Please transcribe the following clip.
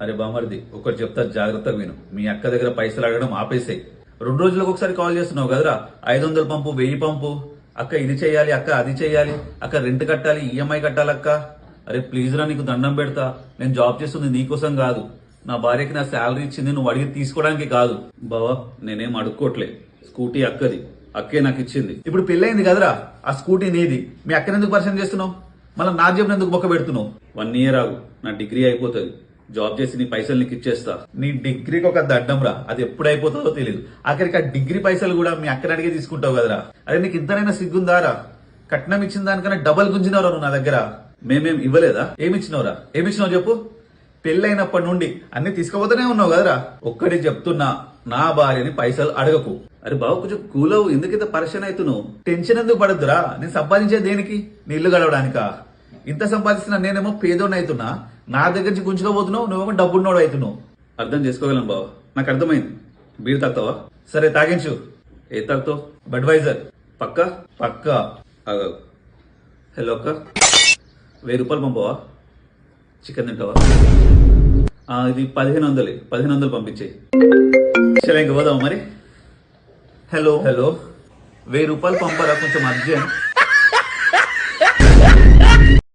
అరే బామర్ది ఒకటి చెప్తా జాగ్రత్తగా విను. మీ అక్క దగ్గర పైసలు అడగడం ఆపేసాయి. 2 రోజులకు ఒకసారి కాల్ చేస్తున్నావు కదరా, 500 పంపు 1000 పంపు. అక్క ఇది చెయ్యాలి, అక్క అది చెయ్యాలి, అక్క రెంట్ కట్టాలి, ఈఎంఐ కట్టాలక్క. అరే ప్లీజ్ రా, నీకు దండం పెడతా. నేను జాబ్ చేస్తుంది నీకోసం కాదు, నా భార్యకి నా శాలరీ ఇచ్చింది నువ్వు అడిగి తీసుకోవడానికి కాదు. బావా నేనేం అడుక్కోట్లే, స్కూటీ అక్కది, అక్కే నాకు ఇచ్చింది. ఇప్పుడు పెళ్ళైంది కదరా, ఆ స్కూటీ నీది. మీ అక్కనెందుకు పరిచయం చేస్తున్నావు? మళ్ళీ నా జేబుని ఎందుకు బొక్క పెడుతున్నావు? 1 year ఆగు, నా డిగ్రీ అయిపోతుంది. జాబ్ చేసి నీ పైసలు నీకు ఇచ్చేస్తా. నీ డిగ్రీకి ఒక దడ్డం రా, అది ఎప్పుడు అయిపోతుందో తెలియదు. ఆఖరికి ఆ డిగ్రీ పైసలు కూడా మీ అక్కని అడిగే తీసుకుంటావు కదరా. అరే నీకు ఇంతనైనా సిగ్గుందారా? కట్నం ఇచ్చిన దానికన్నా డబల్ గుంజినవరా నువ్వు నా దగ్గర. మేమేం ఇవ్వలేదా? ఏమిచ్చినవరా? ఏమిచ్చినావు చెప్పు. పెళ్ళైనప్పటి నుండి అన్ని తీసుకుపోతూనే ఉన్నావు కదరా. ఒక్కటి చెప్తున్నా, నా భార్యని పైసలు అడగకు. అరే బాబు కొంచెం కూలవు, ఎందుకింత పరిచయం అవుతున్నావు? టెన్షన్ ఎందుకు పడద్దురా? నేను సంపాదించేది దేనికి? నీ ఇల్లు గడవడానికా? ఇంత సంపాదిస్తున్నా నేనేమో పేదోడిని అవుతున్నా, నా దగ్గర నుంచి గుంజుకోబోతున్నావు, నువ్వేమో డబ్బున్నోడు అవుతున్నావు. అర్థం చేసుకోగలను బావ, నాకు అర్థమైంది. బీర్ తాగుతావా? సరే తాగించు. ఏ తాగుతావు? బడ్వైజర్. పక్క పక్క. హలో అక్క, 1000 రూపాయలు పంపవా? చికెన్ తింటావా? ఇది 1500 పంపించేయి. సరే ఇంక పోదాం మరి. హలో 1000 రూపాయలు పంపరా, కొంచెం అర్జెంట్.